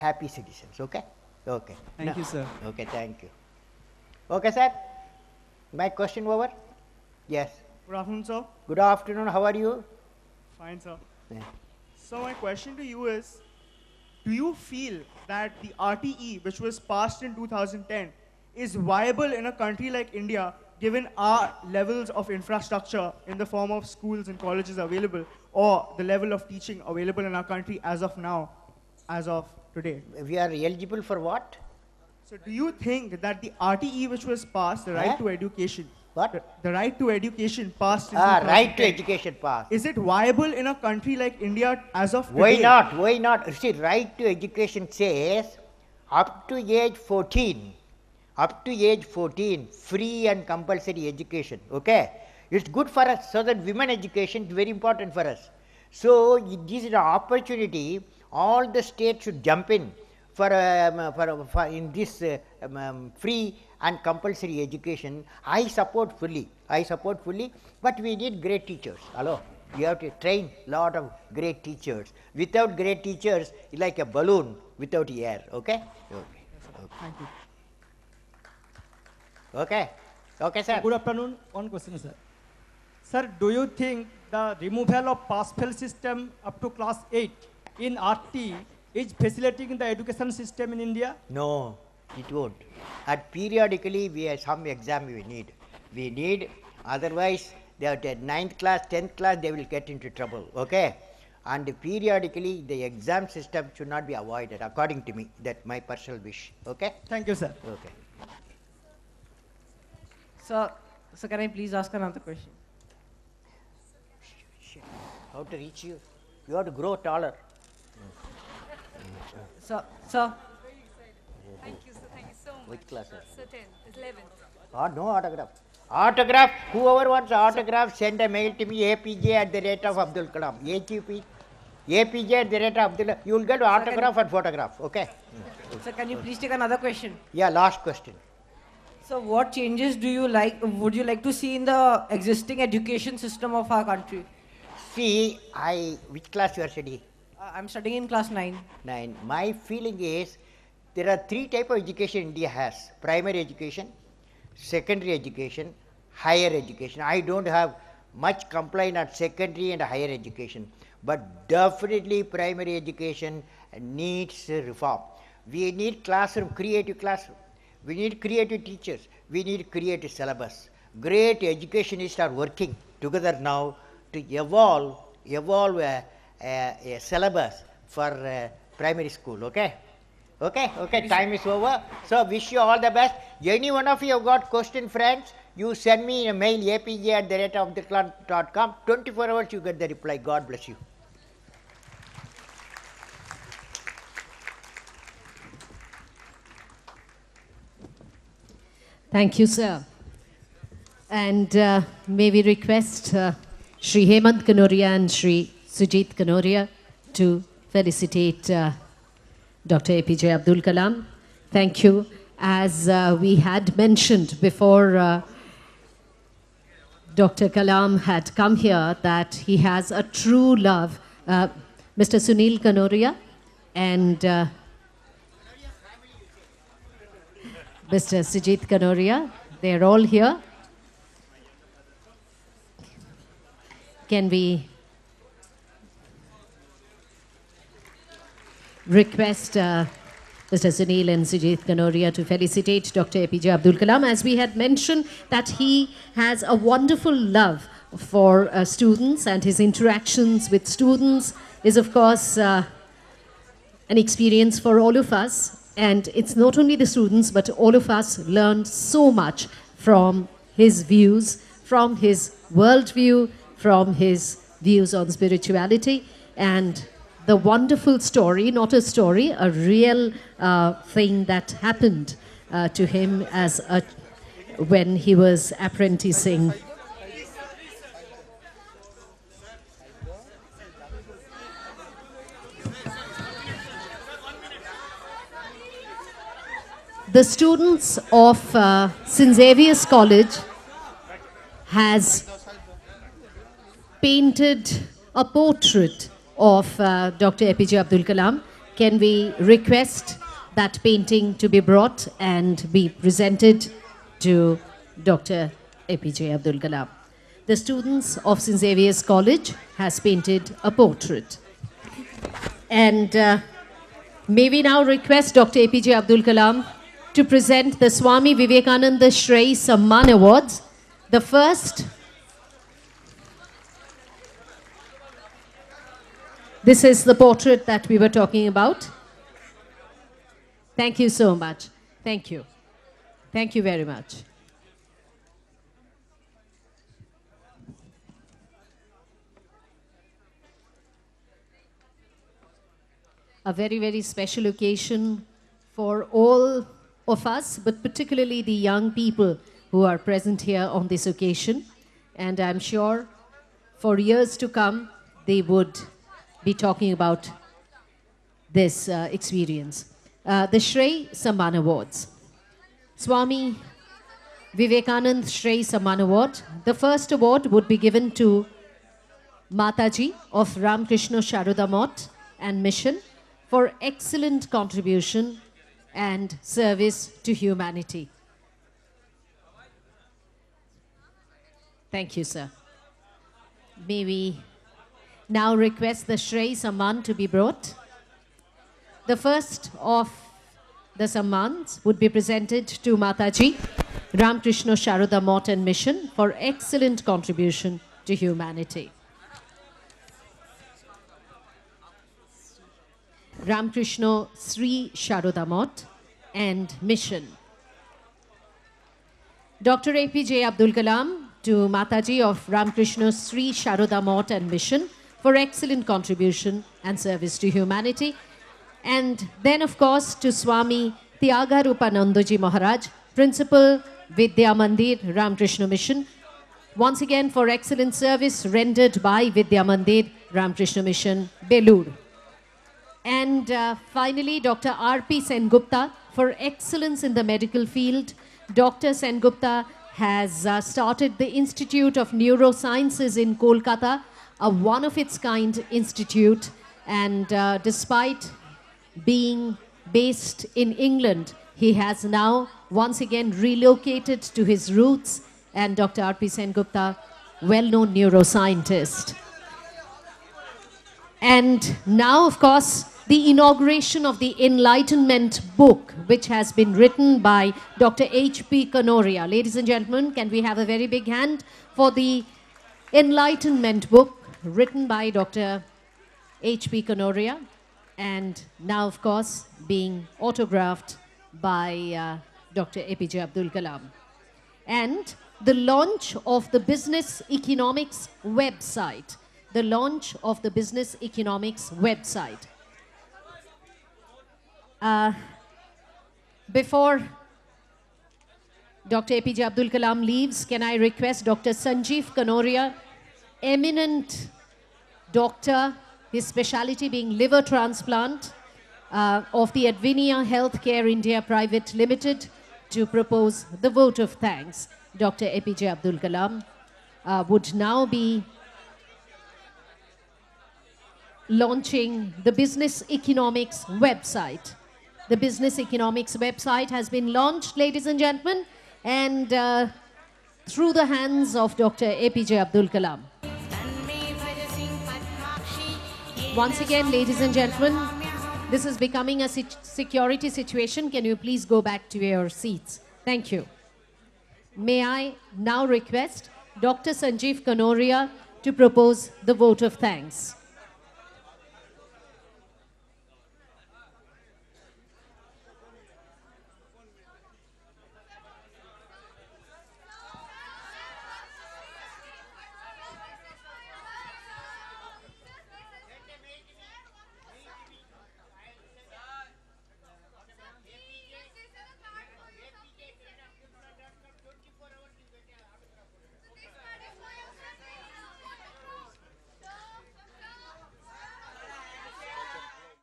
happy citizens. Okay? Okay. Thank you, sir. Okay, thank you. Okay, sir. My question over? Yes. Good afternoon, sir. Good afternoon. How are you? Fine, sir. Yeah. So my question to you is, do you feel that the RTE, which was passed in 2010, is viable in a country like India, given our levels of infrastructure in the form of schools and colleges available, or the level of teaching available in our country as of now, as of today? We are eligible for what? So do you think that the RTE, which was passed, the right Huh? to education, What? the right to education passed in Ah, 2010, right to education pass. is it viable in a country like India as of Why today? not? Why not? See, right to education says up to age 14, free and compulsory education. Okay? It's good for us, so that women education is very important for us. So, this is an opportunity, all the states should jump in for in this free and compulsory education. I support fully, but we need great teachers. Hello? You have to train lot of great teachers. Without great teachers, it's like a balloon without air. Okay? Okay. Thank you. Okay. Okay, sir. Good afternoon. One question, sir. Sir, do you think the removal of pass-fail system up to class 8 in RT is facilitating the education system in India? No, it won't. And periodically, we have some exam we need. We need, otherwise, they are at 9th class, 10th class, they will get into trouble. Okay? And periodically, the exam system should not be avoided, according to me. That's my personal wish. Okay? Thank you, sir. Okay. So can I please ask another question? How to reach you? You have to grow taller. So, Thank you, sir. Thank you so much. Which class, sir? Sir, 10th, 11th. Or no autograph. Autograph, whoever wants autograph, send a mail to me, apj at the rate of Abdul Kalam. APJ at the rate of Abdul. You will get autograph and photograph. Okay? so can you please take another question? Yeah, last question. So what changes would you like to see in the existing education system of our country? See, which class you are studying? I'm studying in class 9. 9. My feeling is there are 3 types of education India has: primary education, secondary education, higher education. I don't have much complaint on secondary and higher education, but definitely primary education needs reform. We need classroom, creative classroom. We need creative teachers. We need creative syllabus. Great educationists are working together now to evolve a syllabus for primary school. Okay? Okay, time is over. So, wish you all the best. Any one of you have got question, friends, you send me a mail, apj at the rate of the 24 hours you get the reply. God bless you. Thank you, sir. And may we request Shri Hemant Kanoria and Shri Sujit Kanoria to felicitate Dr. APJ Abdul Kalam. Thank you. As we had mentioned before, Dr. Kalam had come here, that he has a true love. Mr. Sunil Kanoria and Mr. Sujit Kanoria, they're all here. Can we request Mr. Sunil and Sujit Kanoria to felicitate Dr. APJ Abdul Kalam? As we had mentioned, that he has a wonderful love for students, and his interactions with students is, of course, an experience for all of us. And it's not only the students, but all of us learned so much from his views, from his worldview, from his views on spirituality, and the wonderful story, not a story, a real thing that happened to him when he was apprenticing. The students of St. Xavier's College has painted a portrait of Dr. APJ Abdul Kalam. can we request that painting to be brought and be presented to Dr. APJ Abdul Kalam? The students of St. Xavier's College has painted a portrait. And may we now request Dr. APJ Abdul Kalam to present the Swami Vivekananda Shri Samman Awards. The first, this is the portrait that we were talking about. Thank you so much. Thank you. Thank you very much. A very, very special occasion for all of us, but particularly the young people who are present here on this occasion. And I'm sure for years to come, they would be talking about this experience. The Shri Samman Awards. Swami Vivekanand Shri Samman Award. The first award would be given to Mataji of Ramakrishna Sharoda Math and Mission for excellent contribution and service to humanity. Thank you, sir. May we now request the Shri Samman to be brought. The first of the Sammans would be presented to Mataji, Ramakrishna Sharoda Math and Mission for excellent contribution to humanity. Ramakrishna Sri Sharoda Math and Mission. Dr. APJ Abdul Kalam to Mataji of Ramakrishna Sri Sharoda Math and Mission for excellent contribution and service to humanity. And then, of course, to Swami Tyagarupanandaji Maharaj, Principal Vidya Mandir Ramakrishna Mission, once again for excellent service rendered by Vidya Mandir Ramakrishna Mission, Belur. And finally, Dr. R.P. Sengupta for excellence in the medical field. Dr. Sengupta has started the Institute of Neurosciences in Kolkata, a one-of-its-kind institute. And despite being based in England, he has now once again relocated to his roots. And Dr. R.P. Sengupta, well-known neuroscientist. And now, of course, the inauguration of the Enlightenment book, which has been written by Dr. H.P. Kanoria. Ladies and gentlemen, can we have a very big hand for the Enlightenment book written by Dr. H.P. Kanoria, and now, of course, being autographed by Dr. APJ Abdul Kalam. And the launch of the Business Economics website. The launch of the Business Economics website. Before Dr. APJ Abdul Kalam leaves, can I request Dr. Sanjeev Kanoria, eminent doctor, his specialty being liver transplant, of the Advinia Healthcare India Private Limited, to propose the vote of thanks. Dr. APJ Abdul Kalam would now be launching the Business Economics website. The Business Economics website has been launched, ladies and gentlemen, and through the hands of Dr. APJ Abdul Kalam. Once again, ladies and gentlemen, this is becoming a security situation. Can you please go back to your seats? Thank you. May I now request Dr. Sanjeev Kanoria to propose the vote of thanks.